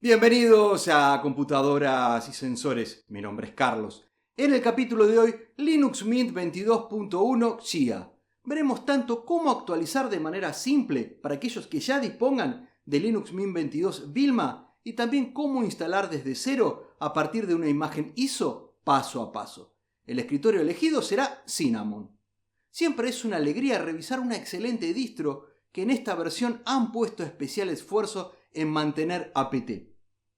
Bienvenidos a Computadoras y Sensores, mi nombre es Carlos. En el capítulo de hoy, Linux Mint 22.1 Xia. Veremos tanto cómo actualizar de manera simple para aquellos que ya dispongan de Linux Mint 22 Vilma y también cómo instalar desde cero a partir de una imagen ISO paso a paso. El escritorio elegido será Cinnamon. Siempre es una alegría revisar una excelente distro que en esta versión han puesto especial esfuerzo en mantener apt.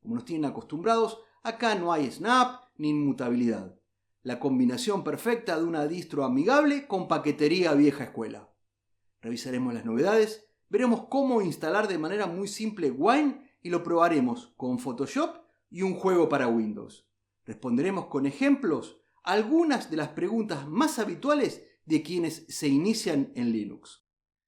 Como nos tienen acostumbrados, acá no hay snap ni inmutabilidad. La combinación perfecta de una distro amigable con paquetería vieja escuela. Revisaremos las novedades, veremos cómo instalar de manera muy simple Wine y lo probaremos con Photoshop y un juego para Windows. Responderemos con ejemplos algunas de las preguntas más habituales de quienes se inician en Linux.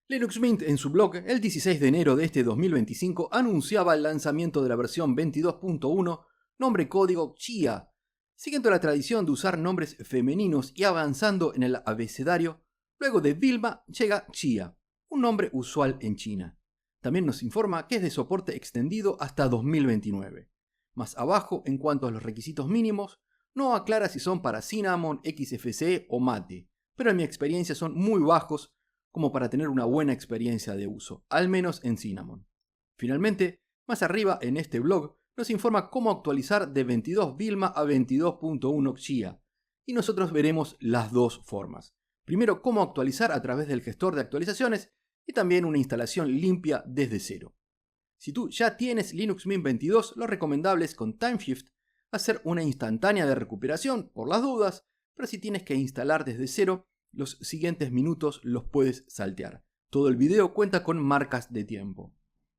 Linux Mint en su blog el 16 de enero de este 2025 anunciaba el lanzamiento de la versión 22.1, nombre código Xia. Siguiendo la tradición de usar nombres femeninos y avanzando en el abecedario, luego de Vilma llega Xia, un nombre usual en China. También nos informa que es de soporte extendido hasta 2029. Más abajo, en cuanto a los requisitos mínimos, no aclara si son para Cinnamon, XFCE o Mate, pero en mi experiencia son muy bajos como para tener una buena experiencia de uso, al menos en Cinnamon. Finalmente, más arriba en este blog nos informa cómo actualizar de 22 Vilma a 22.1 Xia, y nosotros veremos las dos formas. Primero, cómo actualizar a través del gestor de actualizaciones y también una instalación limpia desde cero. Si tú ya tienes Linux Mint 22, lo recomendable es con Timeshift hacer una instantánea de recuperación por las dudas, pero si tienes que instalar desde cero, los siguientes minutos los puedes saltear. Todo el video cuenta con marcas de tiempo.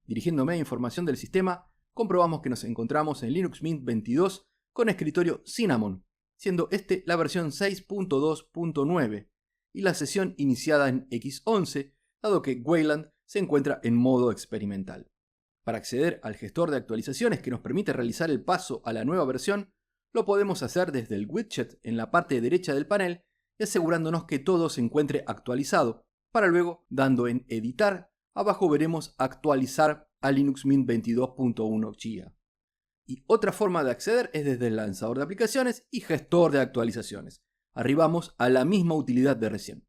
Dirigiéndome a información del sistema, comprobamos que nos encontramos en Linux Mint 22 con escritorio Cinnamon, siendo este la versión 6.2.9 y la sesión iniciada en X11, dado que Wayland se encuentra en modo experimental. Para acceder al gestor de actualizaciones que nos permite realizar el paso a la nueva versión, lo podemos hacer desde el widget en la parte derecha del panel y asegurándonos que todo se encuentre actualizado, para luego, dando en editar, abajo veremos actualizar a Linux Mint 22.1 Xia. Y otra forma de acceder es desde el lanzador de aplicaciones y gestor de actualizaciones. Arribamos a la misma utilidad de recién.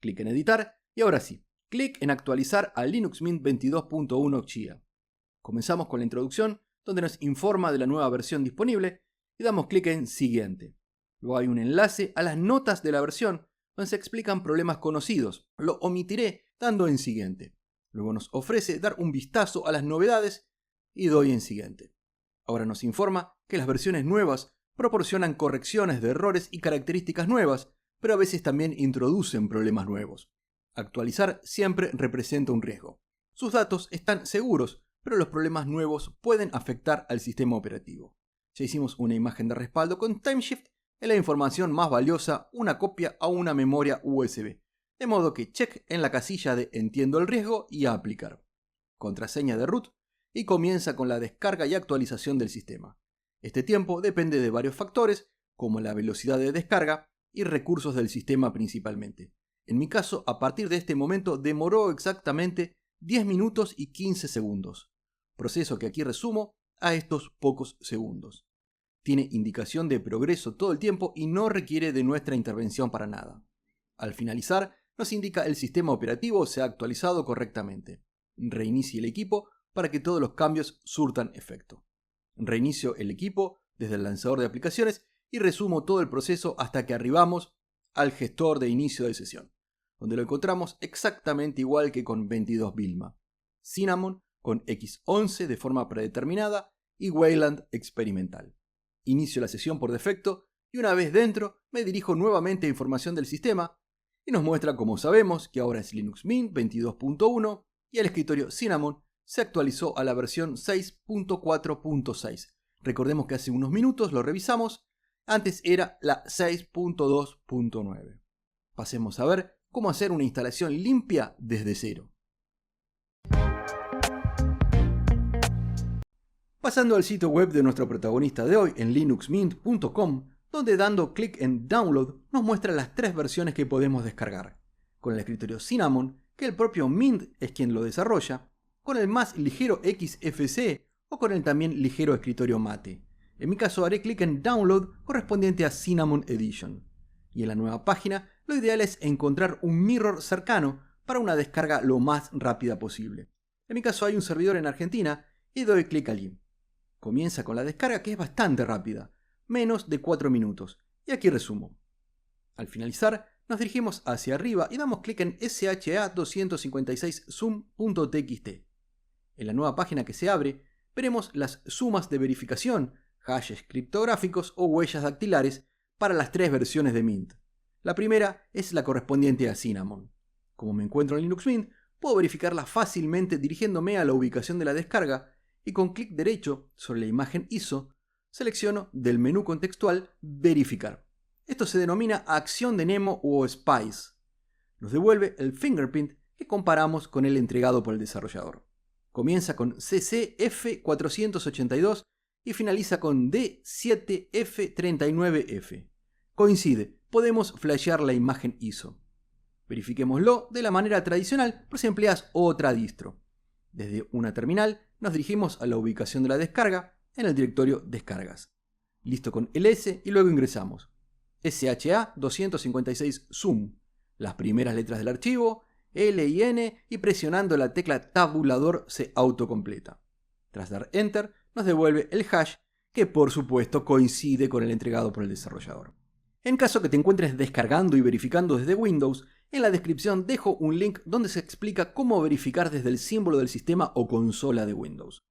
Clic en editar y ahora sí, clic en actualizar a Linux Mint 22.1 Xia. Comenzamos con la introducción, donde nos informa de la nueva versión disponible y damos clic en siguiente. Luego hay un enlace a las notas de la versión donde se explican problemas conocidos. Lo omitiré dando en siguiente. Luego nos ofrece dar un vistazo a las novedades y doy en siguiente. Ahora nos informa que las versiones nuevas proporcionan correcciones de errores y características nuevas, pero a veces también introducen problemas nuevos. Actualizar siempre representa un riesgo. Sus datos están seguros, pero los problemas nuevos pueden afectar al sistema operativo. Ya hicimos una imagen de respaldo con Timeshift. Es la información más valiosa, una copia a una memoria USB. De modo que check en la casilla de entiendo el riesgo y a aplicar. Contraseña de root y comienza con la descarga y actualización del sistema. Este tiempo depende de varios factores, como la velocidad de descarga y recursos del sistema principalmente. En mi caso, a partir de este momento demoró exactamente 10 minutos y 15 segundos. Proceso que aquí resumo a estos pocos segundos. Tiene indicación de progreso todo el tiempo y no requiere de nuestra intervención para nada. Al finalizar, nos indica el sistema operativo se ha actualizado correctamente. Reinicie el equipo para que todos los cambios surtan efecto. Reinicio el equipo desde el lanzador de aplicaciones y resumo todo el proceso hasta que arribamos al gestor de inicio de sesión, donde lo encontramos exactamente igual que con 22 Vilma. Cinnamon con X11 de forma predeterminada y Wayland experimental. Inicio la sesión por defecto y una vez dentro me dirijo nuevamente a información del sistema y nos muestra como sabemos que ahora es Linux Mint 22.1 y el escritorio Cinnamon se actualizó a la versión 6.4.6. Recordemos que hace unos minutos lo revisamos, antes era la 6.2.9. Pasemos a ver cómo hacer una instalación limpia desde cero. Pasando al sitio web de nuestro protagonista de hoy en linuxmint.com, donde dando clic en Download nos muestra las tres versiones que podemos descargar. Con el escritorio Cinnamon, que el propio Mint es quien lo desarrolla, con el más ligero XFCE o con el también ligero escritorio Mate. En mi caso haré clic en Download correspondiente a Cinnamon Edition. Y en la nueva página lo ideal es encontrar un mirror cercano para una descarga lo más rápida posible. En mi caso hay un servidor en Argentina y doy clic allí. Comienza con la descarga, que es bastante rápida, menos de 4 minutos. Y aquí resumo. Al finalizar, nos dirigimos hacia arriba y damos clic en sha256zoom.txt. En la nueva página que se abre, veremos las sumas de verificación, hashes criptográficos o huellas dactilares para las 3 versiones de Mint. La primera es la correspondiente a Cinnamon. Como me encuentro en Linux Mint, puedo verificarla fácilmente dirigiéndome a la ubicación de la descarga y con clic derecho sobre la imagen ISO, selecciono del menú contextual Verificar. Esto se denomina acción de Nemo o Spice. Nos devuelve el fingerprint que comparamos con el entregado por el desarrollador. Comienza con CCF482 y finaliza con D7F39F. Coincide, podemos flashear la imagen ISO. Verifiquémoslo de la manera tradicional por si empleas otra distro. Desde una terminal nos dirigimos a la ubicación de la descarga en el directorio Descargas. Listo con ls y luego ingresamos SHA256zoom, las primeras letras del archivo, L y N, y presionando la tecla tabulador se autocompleta. Tras dar Enter, nos devuelve el hash, que por supuesto coincide con el entregado por el desarrollador. En caso que te encuentres descargando y verificando desde Windows, en la descripción dejo un link donde se explica cómo verificar desde el símbolo del sistema o consola de Windows.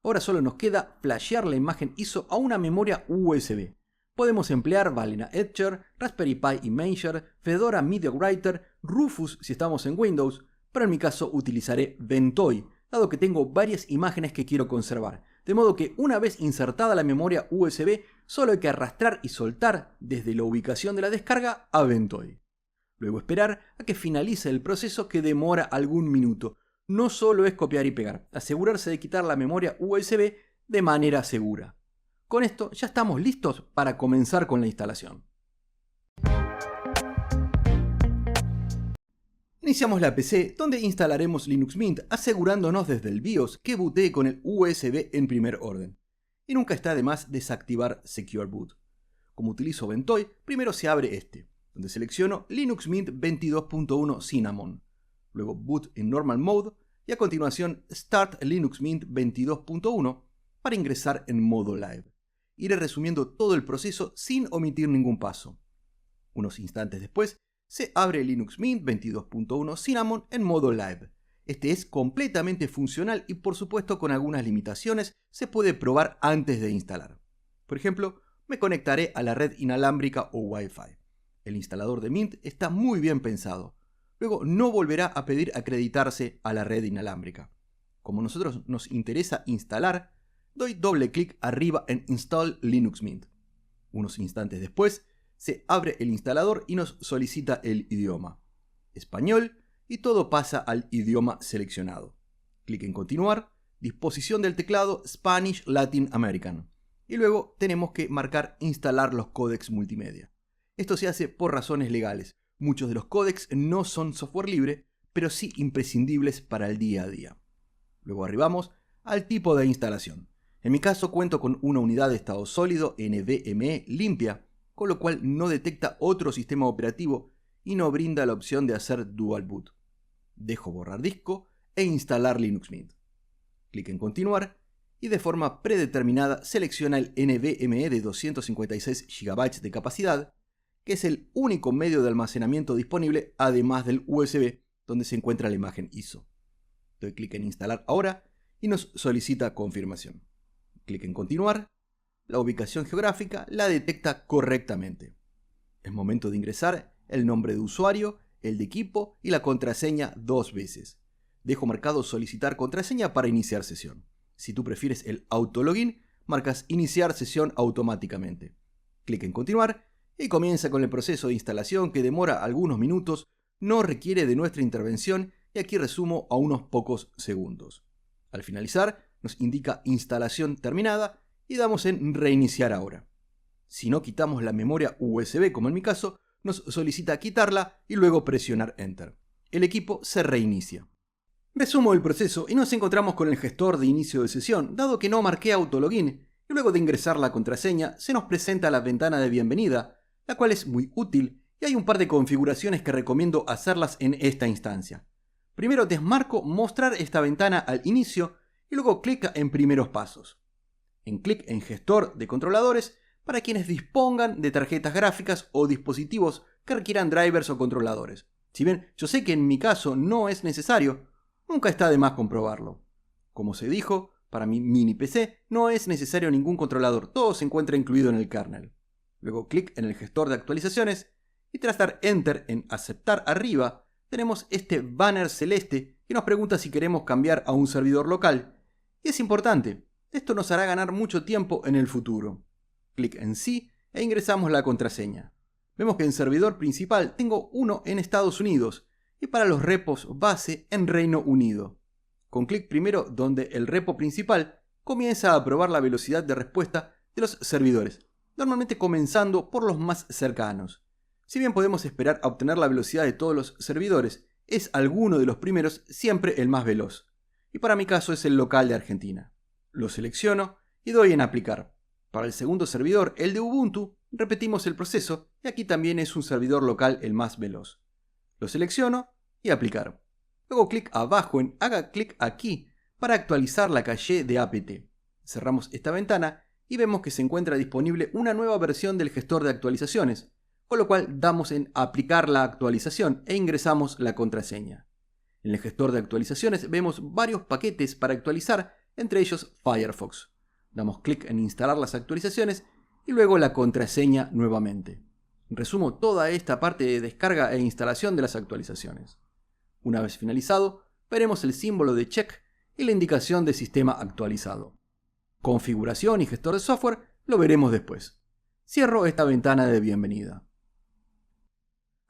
Ahora solo nos queda flashear la imagen ISO a una memoria USB. Podemos emplear Balena Etcher, Raspberry Pi Imager, Fedora Media Writer, Rufus si estamos en Windows, pero en mi caso utilizaré Ventoy, dado que tengo varias imágenes que quiero conservar, de modo que una vez insertada la memoria USB, solo hay que arrastrar y soltar desde la ubicación de la descarga a Ventoy. Luego esperar a que finalice el proceso, que demora algún minuto. No solo es copiar y pegar, asegurarse de quitar la memoria USB de manera segura. Con esto ya estamos listos para comenzar con la instalación. Iniciamos la PC, donde instalaremos Linux Mint, asegurándonos desde el BIOS que bootee con el USB en primer orden. Y nunca está de más desactivar Secure Boot. Como utilizo Ventoy, primero se abre este, donde selecciono Linux Mint 22.1 Cinnamon, luego Boot en Normal Mode y a continuación Start Linux Mint 22.1 para ingresar en modo live. Iré resumiendo todo el proceso sin omitir ningún paso. Unos instantes después, se abre Linux Mint 22.1 Cinnamon en modo live. Este es completamente funcional y por supuesto con algunas limitaciones se puede probar antes de instalar. Por ejemplo, me conectaré a la red inalámbrica o Wi-Fi. El instalador de Mint está muy bien pensado. Luego no volverá a pedir acreditarse a la red inalámbrica. Como a nosotros nos interesa instalar, doy doble clic arriba en Install Linux Mint. Unos instantes después, se abre el instalador y nos solicita el idioma. Español, y todo pasa al idioma seleccionado. Clic en Continuar, disposición del teclado Spanish Latin American. Y luego tenemos que marcar Instalar los códecs multimedia. Esto se hace por razones legales. Muchos de los códecs no son software libre, pero sí imprescindibles para el día a día. Luego arribamos al tipo de instalación. En mi caso cuento con una unidad de estado sólido NVMe limpia, con lo cual no detecta otro sistema operativo y no brinda la opción de hacer dual boot. Dejo borrar disco e instalar Linux Mint. Clic en Continuar y de forma predeterminada selecciona el NVMe de 256 GB de capacidad, que es el único medio de almacenamiento disponible además del USB donde se encuentra la imagen ISO. Doy clic en Instalar ahora y nos solicita confirmación. Clic en Continuar. La ubicación geográfica la detecta correctamente. Es momento de ingresar el nombre de usuario, el de equipo y la contraseña 2 veces. Dejo marcado solicitar contraseña para iniciar sesión. Si tú prefieres el autologin, marcas iniciar sesión automáticamente. Clic en continuar y comienza con el proceso de instalación, que demora algunos minutos, no requiere de nuestra intervención y aquí resumo a unos pocos segundos. Al finalizar nos indica instalación terminada y damos en reiniciar ahora. Si no quitamos la memoria USB, como en mi caso, nos solicita quitarla y luego presionar Enter. El equipo se reinicia. Resumo el proceso y nos encontramos con el gestor de inicio de sesión, dado que no marqué autologin, y luego de ingresar la contraseña se nos presenta la ventana de bienvenida, la cual es muy útil y hay un par de configuraciones que recomiendo hacerlas en esta instancia. Primero desmarco mostrar esta ventana al inicio y luego clic en primeros pasos. Clic en gestor de controladores para quienes dispongan de tarjetas gráficas o dispositivos que requieran drivers o controladores. Si bien yo sé que en mi caso no es necesario, nunca está de más comprobarlo. Como se dijo, para mi mini PC no es necesario ningún controlador, todo se encuentra incluido en el kernel. Luego clic en el gestor de actualizaciones y tras dar Enter en aceptar arriba, tenemos este banner celeste que nos pregunta si queremos cambiar a un servidor local. Y es importante, esto nos hará ganar mucho tiempo en el futuro. Clic en sí e ingresamos la contraseña. Vemos que en servidor principal tengo uno en Estados Unidos y para los repos base en Reino Unido. Con clic primero donde el repo principal comienza a probar la velocidad de respuesta de los servidores, normalmente comenzando por los más cercanos. Si bien podemos esperar a obtener la velocidad de todos los servidores, es alguno de los primeros siempre el más veloz. Y para mi caso es el local de Argentina. Lo selecciono y doy en aplicar. Para el segundo servidor, el de Ubuntu, repetimos el proceso y aquí también es un servidor local el más veloz. Lo selecciono y aplicar. Luego clic abajo en haga clic aquí para actualizar la caché de apt. Cerramos esta ventana y vemos que se encuentra disponible una nueva versión del gestor de actualizaciones, con lo cual damos en aplicar la actualización e ingresamos la contraseña. En el gestor de actualizaciones vemos varios paquetes para actualizar, entre ellos Firefox. Damos clic en instalar las actualizaciones y luego la contraseña nuevamente. Resumo toda esta parte de descarga e instalación de las actualizaciones. Una vez finalizado, veremos el símbolo de check y la indicación de sistema actualizado. Configuración y gestor de software lo veremos después. Cierro esta ventana de bienvenida.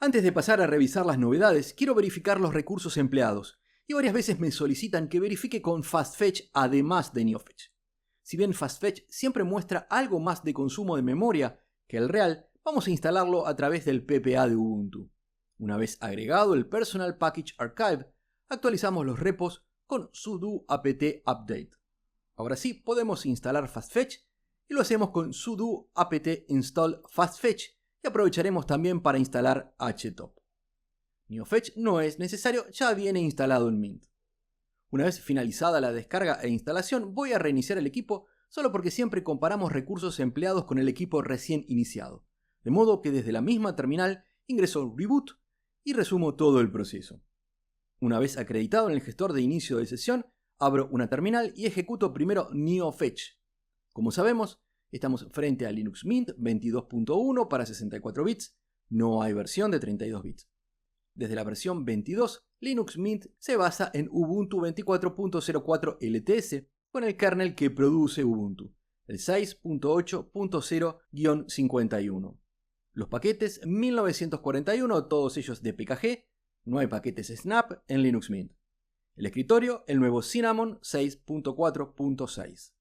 Antes de pasar a revisar las novedades, quiero verificar los recursos empleados, y varias veces me solicitan que verifique con FastFetch además de NeoFetch. Si bien FastFetch siempre muestra algo más de consumo de memoria que el real, vamos a instalarlo a través del PPA de Ubuntu. Una vez agregado el Personal Package Archive, actualizamos los repos con sudo apt update. Ahora sí, podemos instalar FastFetch y lo hacemos con sudo apt install FastFetch y aprovecharemos también para instalar htop. NeoFetch no es necesario, ya viene instalado en Mint. Una vez finalizada la descarga e instalación, voy a reiniciar el equipo solo porque siempre comparamos recursos empleados con el equipo recién iniciado. De modo que desde la misma terminal ingreso reboot y resumo todo el proceso. Una vez acreditado en el gestor de inicio de sesión, abro una terminal y ejecuto primero NeoFetch. Como sabemos, estamos frente a Linux Mint 22.1 para 64 bits, no hay versión de 32 bits. Desde la versión 22, Linux Mint se basa en Ubuntu 24.04 LTS con el kernel que produce Ubuntu, el 6.8.0-51. Los paquetes 1941, todos ellos de PKG, no hay paquetes Snap en Linux Mint. El escritorio, el nuevo Cinnamon 6.4.6.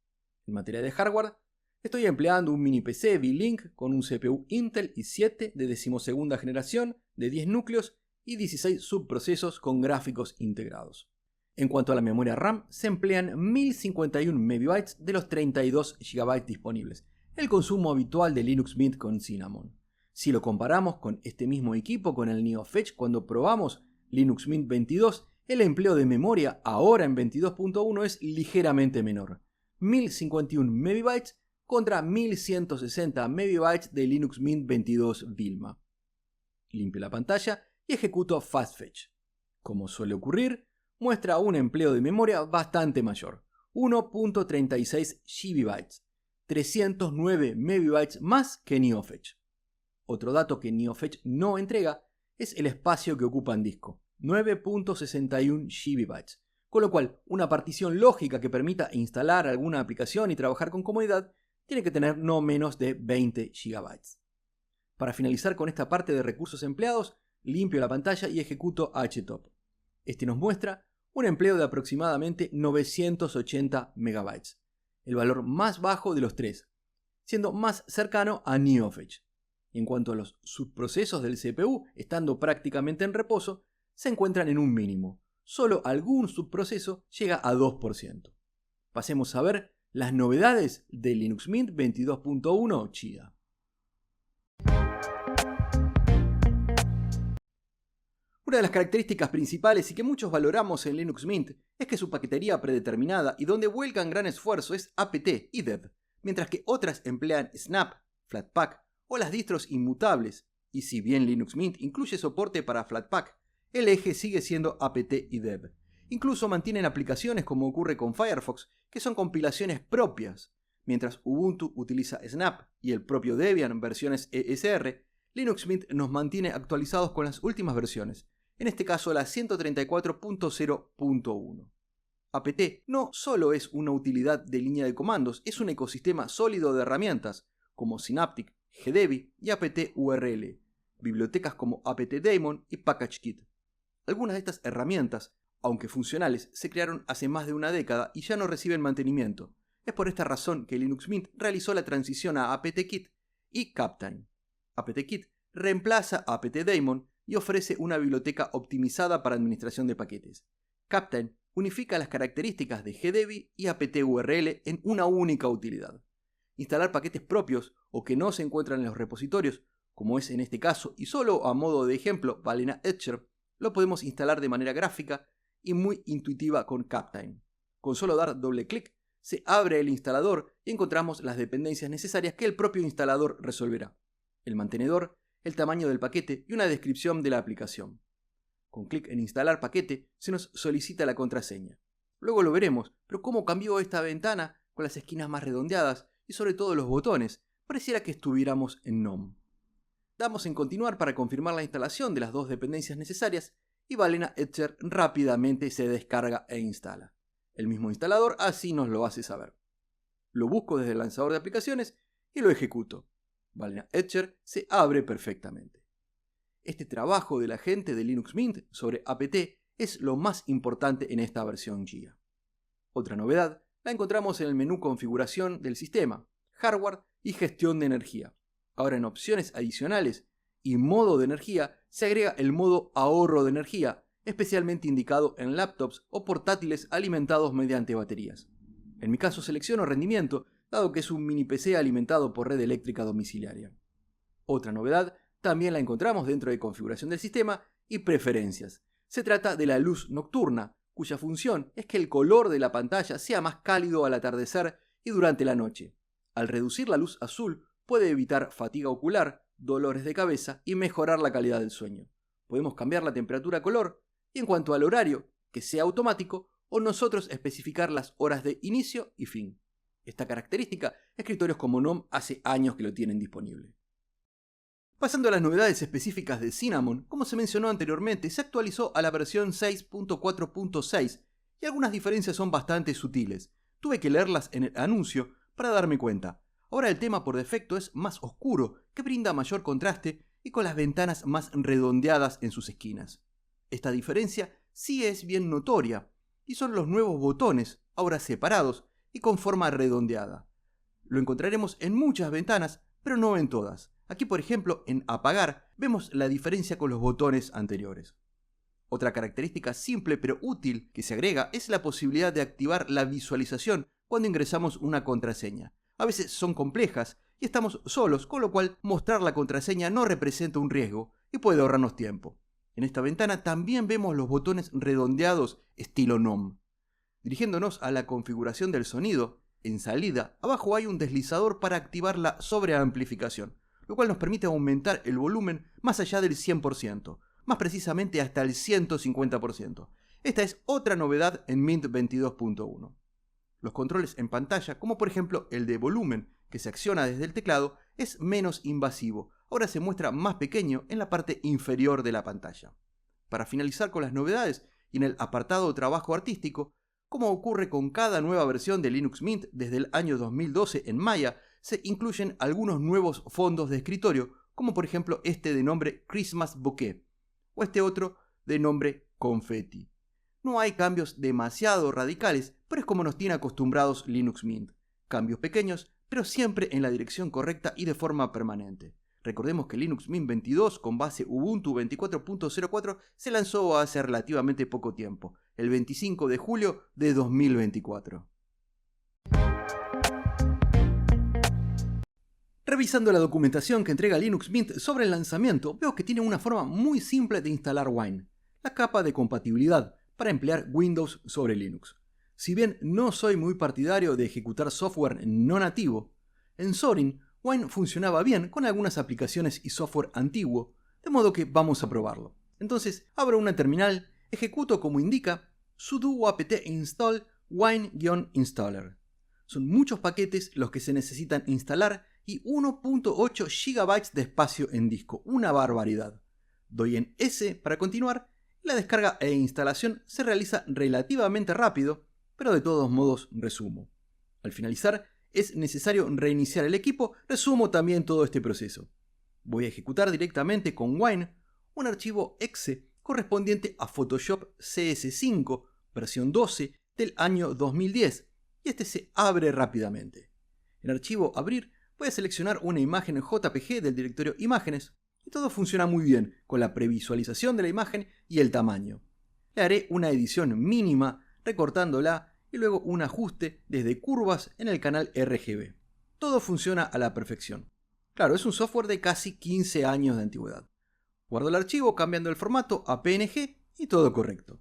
En materia de hardware, estoy empleando un mini PC V-Link con un CPU Intel i7 de 12ª generación de 10 núcleos y 16 subprocesos con gráficos integrados. En cuanto a la memoria RAM, se emplean 1051 MB de los 32 GB disponibles, el consumo habitual de Linux Mint con Cinnamon. Si lo comparamos con este mismo equipo con el NeoFetch cuando probamos Linux Mint 22, el empleo de memoria ahora en 22.1 es ligeramente menor, 1051 MB contra 1160 MB de Linux Mint 22 Vilma. Limpio la pantalla y ejecuto FastFetch. Como suele ocurrir, muestra un empleo de memoria bastante mayor, 1.36 GB, 309 MB más que NeoFetch. Otro dato que NeoFetch no entrega es el espacio que ocupa en disco, 9.61 GB, con lo cual una partición lógica que permita instalar alguna aplicación y trabajar con comodidad tiene que tener no menos de 20 GB. Para finalizar con esta parte de recursos empleados, limpio la pantalla y ejecuto htop. Este nos muestra un empleo de aproximadamente 980 MB, el valor más bajo de los tres, siendo más cercano a NeoFetch. En cuanto a los subprocesos del CPU, estando prácticamente en reposo, se encuentran en un mínimo, solo algún subproceso llega a 2%. Pasemos a ver las novedades de Linux Mint 22.1 Chia. Una de las características principales y que muchos valoramos en Linux Mint es que su paquetería predeterminada y donde vuelcan gran esfuerzo es apt y dev, mientras que otras emplean snap, flatpak o las distros inmutables, y si bien Linux Mint incluye soporte para flatpak, el eje sigue siendo apt y dev. Incluso mantienen aplicaciones como ocurre con Firefox, que son compilaciones propias. Mientras Ubuntu utiliza Snap y el propio Debian versiones ESR, Linux Mint nos mantiene actualizados con las últimas versiones, en este caso la 134.0.1. apt no solo es una utilidad de línea de comandos, es un ecosistema sólido de herramientas como Synaptic, GDebi y apt-url, bibliotecas como apt-daemon y PackageKit. Algunas de estas herramientas, aunque funcionales, se crearon hace más de una década y ya no reciben mantenimiento. Es por esta razón que Linux Mint realizó la transición a apt-kit y Captain. apt-kit reemplaza a apt-daemon y ofrece una biblioteca optimizada para administración de paquetes. Captain unifica las características de GDebi y apt-url en una única utilidad. Instalar paquetes propios o que no se encuentran en los repositorios, como es en este caso, y solo a modo de ejemplo, Balena Etcher, lo podemos instalar de manera gráfica y muy intuitiva con Captain. Con solo dar doble clic, se abre el instalador y encontramos las dependencias necesarias que el propio instalador resolverá: el mantenedor, el tamaño del paquete y una descripción de la aplicación. Con clic en instalar paquete se nos solicita la contraseña. Luego lo veremos, pero cómo cambió esta ventana con las esquinas más redondeadas y sobre todo los botones, pareciera que estuviéramos en GNOME. Damos en continuar para confirmar la instalación de las dos dependencias necesarias y Balena Etcher rápidamente se descarga e instala. El mismo instalador así nos lo hace saber. Lo busco desde el lanzador de aplicaciones y lo ejecuto. Balena Etcher se abre perfectamente. Este trabajo de la gente de Linux Mint sobre apt es lo más importante en esta versión Chia. Otra novedad la encontramos en el menú configuración del sistema, hardware y gestión de energía. Ahora en opciones adicionales y modo de energía se agrega el modo ahorro de energía, especialmente indicado en laptops o portátiles alimentados mediante baterías. En mi caso selecciono rendimiento, dado que es un mini PC alimentado por red eléctrica domiciliaria. Otra novedad también la encontramos dentro de configuración del sistema y preferencias. Se trata de la luz nocturna, cuya función es que el color de la pantalla sea más cálido al atardecer y durante la noche. Al reducir la luz azul puede evitar fatiga ocular, dolores de cabeza y mejorar la calidad del sueño. Podemos cambiar la temperatura color y en cuanto al horario, que sea automático o nosotros especificar las horas de inicio y fin. Esta característica, escritorios como GNOME hace años que lo tienen disponible. Pasando a las novedades específicas de Cinnamon, como se mencionó anteriormente, se actualizó a la versión 6.4.6 y algunas diferencias son bastante sutiles. Tuve que leerlas en el anuncio para darme cuenta. Ahora el tema por defecto es más oscuro, que brinda mayor contraste y con las ventanas más redondeadas en sus esquinas. Esta diferencia sí es bien notoria, y son los nuevos botones, ahora separados y con forma redondeada. Lo encontraremos en muchas ventanas, pero no en todas. Aquí, por ejemplo, en apagar, vemos la diferencia con los botones anteriores. Otra característica simple pero útil que se agrega es la posibilidad de activar la visualización cuando ingresamos una contraseña. A veces son complejas y estamos solos, con lo cual mostrar la contraseña no representa un riesgo y puede ahorrarnos tiempo. En esta ventana también vemos los botones redondeados estilo GNOME. Dirigiéndonos a la configuración del sonido, en salida, abajo hay un deslizador para activar la sobreamplificación, lo cual nos permite aumentar el volumen más allá del 100%, más precisamente hasta el 150%. Esta es otra novedad en Mint 22.1. Los controles en pantalla, como por ejemplo el de volumen, que se acciona desde el teclado, es menos invasivo. Ahora se muestra más pequeño en la parte inferior de la pantalla. Para finalizar con las novedades y en el apartado trabajo artístico, como ocurre con cada nueva versión de Linux Mint desde el año 2012 en Maya, se incluyen algunos nuevos fondos de escritorio, como por ejemplo este de nombre Christmas Bouquet, o este otro de nombre Confetti. No hay cambios demasiado radicales, pero es como nos tiene acostumbrados Linux Mint. Cambios pequeños, pero siempre en la dirección correcta y de forma permanente. Recordemos que Linux Mint 22 con base Ubuntu 24.04 se lanzó hace relativamente poco tiempo, el 25 de julio de 2024. Revisando la documentación que entrega Linux Mint sobre el lanzamiento, veo que tiene una forma muy simple de instalar Wine, la capa de compatibilidad para emplear Windows sobre Linux. Si bien no soy muy partidario de ejecutar software no nativo, en Zorin Wine funcionaba bien con algunas aplicaciones y software antiguo, de modo que vamos a probarlo. Entonces abro una terminal, ejecuto como indica sudo apt install wine-installer. Son muchos paquetes los que se necesitan instalar y 1.8 GB de espacio en disco, una barbaridad. Doy en S para continuar y la descarga e instalación se realiza relativamente rápido, pero de todos modos resumo. Al finalizar, es necesario reiniciar el equipo, resumo también todo este proceso. Voy a ejecutar directamente con Wine un archivo exe correspondiente a Photoshop CS5 versión 12 del año 2010 y este se abre rápidamente. En archivo abrir voy a seleccionar una imagen JPG del directorio imágenes y todo funciona muy bien con la previsualización de la imagen y el tamaño. Le haré una edición mínima recortándola y luego un ajuste desde curvas en el canal RGB. Todo funciona a la perfección. Claro, es un software de casi 15 años de antigüedad. Guardo el archivo cambiando el formato a PNG y todo correcto.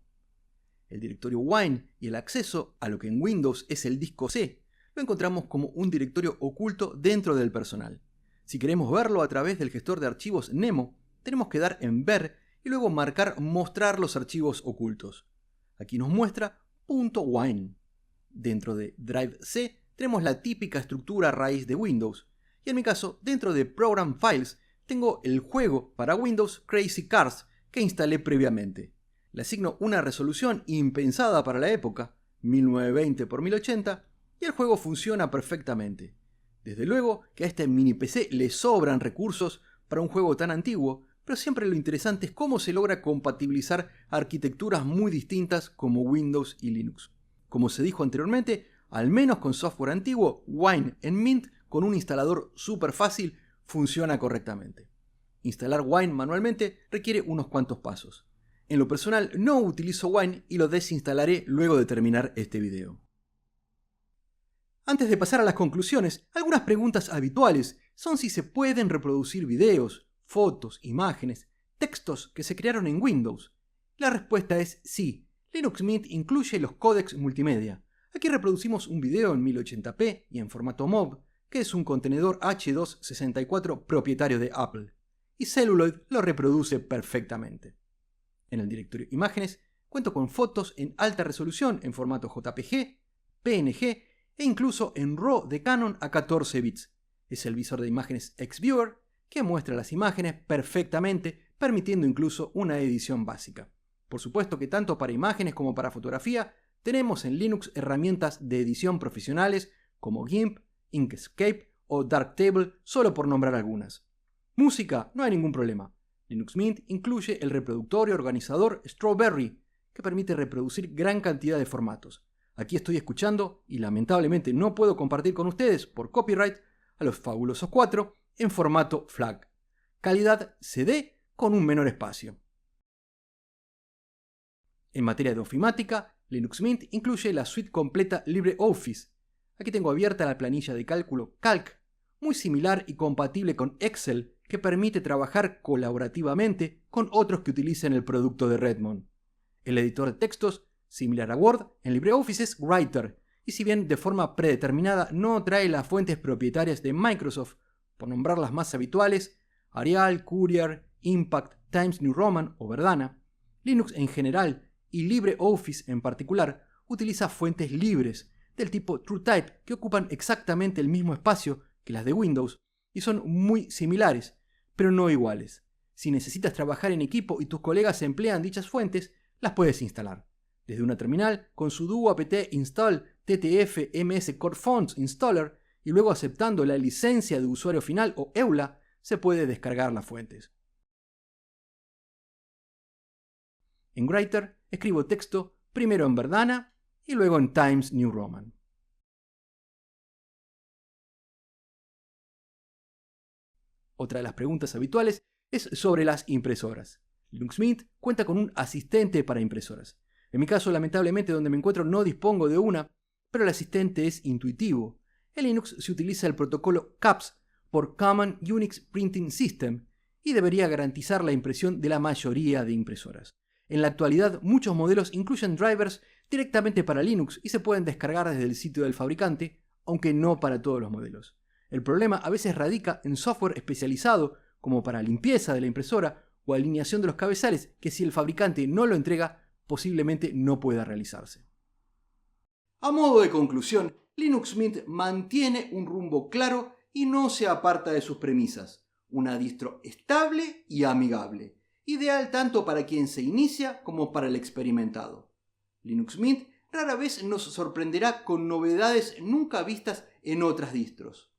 El directorio Wine y el acceso a lo que en Windows es el disco C lo encontramos como un directorio oculto dentro del personal. Si queremos verlo a través del gestor de archivos Nemo, tenemos que dar en Ver y luego marcar Mostrar los archivos ocultos. Aquí nos muestra .wine. Dentro de Drive C tenemos la típica estructura raíz de Windows. Y en mi caso, dentro de Program Files, tengo el juego para Windows Crazy Cars que instalé previamente. Le asigno una resolución impensada para la época, 1920 x 1080, y el juego funciona perfectamente. Desde luego que a este mini PC le sobran recursos para un juego tan antiguo, pero siempre lo interesante es cómo se logra compatibilizar arquitecturas muy distintas como Windows y Linux. Como se dijo anteriormente, al menos con software antiguo, Wine en Mint con un instalador súper fácil funciona correctamente. Instalar Wine manualmente requiere unos cuantos pasos. En lo personal no utilizo Wine y lo desinstalaré luego de terminar este video. Antes de pasar a las conclusiones, algunas preguntas habituales son si se pueden reproducir videos, fotos, imágenes, textos que se crearon en Windows. La respuesta es sí. Linux Mint incluye los códecs multimedia. Aquí reproducimos un video en 1080p y en formato MOV, que es un contenedor H264 propietario de Apple, y Celluloid lo reproduce perfectamente. En el directorio Imágenes cuento con fotos en alta resolución en formato JPG, PNG e incluso en RAW de Canon a 14 bits. Es el visor de imágenes XViewer que muestra las imágenes perfectamente, permitiendo incluso una edición básica. Por supuesto que tanto para imágenes como para fotografía tenemos en Linux herramientas de edición profesionales como GIMP, Inkscape o Darktable, solo por nombrar algunas. Música, no hay ningún problema. Linux Mint incluye el reproductor y organizador Strawberry, que permite reproducir gran cantidad de formatos. Aquí estoy escuchando, y lamentablemente no puedo compartir con ustedes por copyright, a los fabulosos 4 en formato FLAC. Calidad CD con un menor espacio. En materia de ofimática, Linux Mint incluye la suite completa LibreOffice. Aquí tengo abierta la planilla de cálculo Calc, muy similar y compatible con Excel, que permite trabajar colaborativamente con otros que utilicen el producto de Redmond. El editor de textos, similar a Word, en LibreOffice es Writer, y si bien de forma predeterminada no trae las fuentes propietarias de Microsoft, por nombrar las más habituales, Arial, Courier, Impact, Times New Roman o Verdana, Linux en general y LibreOffice en particular utiliza fuentes libres del tipo TrueType que ocupan exactamente el mismo espacio que las de Windows y son muy similares, pero no iguales. Si necesitas trabajar en equipo y tus colegas emplean dichas fuentes, las puedes instalar. Desde una terminal con sudo apt install ttf ms core fonts installer y luego aceptando la licencia de usuario final o EULA, se puede descargar las fuentes. En Writer escribo texto primero en Verdana y luego en Times New Roman. Otra de las preguntas habituales es sobre las impresoras. Linux Mint cuenta con un asistente para impresoras. En mi caso, lamentablemente, donde me encuentro no dispongo de una, pero el asistente es intuitivo. En Linux se utiliza el protocolo CUPS por Common Unix Printing System y debería garantizar la impresión de la mayoría de impresoras. En la actualidad, muchos modelos incluyen drivers directamente para Linux y se pueden descargar desde el sitio del fabricante, aunque no para todos los modelos. El problema a veces radica en software especializado, como para limpieza de la impresora o alineación de los cabezales, que si el fabricante no lo entrega, posiblemente no pueda realizarse. A modo de conclusión, Linux Mint mantiene un rumbo claro y no se aparta de sus premisas. Una distro estable y amigable, ideal tanto para quien se inicia como para el experimentado. Linux Mint rara vez nos sorprenderá con novedades nunca vistas en otras distros.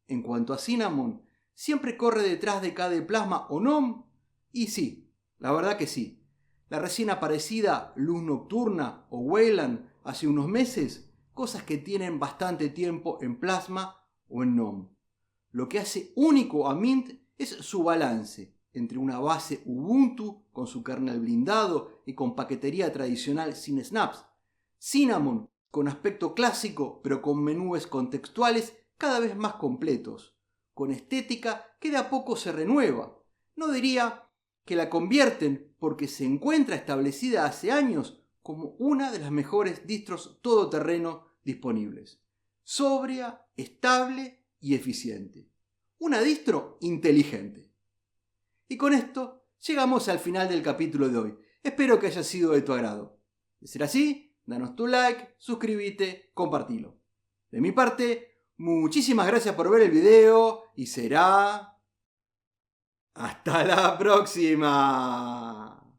En cuanto a Cinnamon, ¿siempre corre detrás de KDE Plasma o GNOME? Y sí, la verdad que sí. La recién aparecida Luz Nocturna o Wayland hace unos meses, cosas que tienen bastante tiempo en Plasma o en GNOME. Lo que hace único a Mint es su balance entre una base Ubuntu con su kernel blindado y con paquetería tradicional sin snaps, Cinnamon con aspecto clásico pero con menús contextuales cada vez más completos, con estética que de a poco se renueva. No diría que la convierten porque se encuentra establecida hace años como una de las mejores distros todoterreno disponibles. Sobria, estable y eficiente. Una distro inteligente. Y con esto llegamos al final del capítulo de hoy. Espero que haya sido de tu agrado. De ser así, danos tu like, suscríbete, compartilo. De mi parte, muchísimas gracias por ver el video y será... ¡hasta la próxima!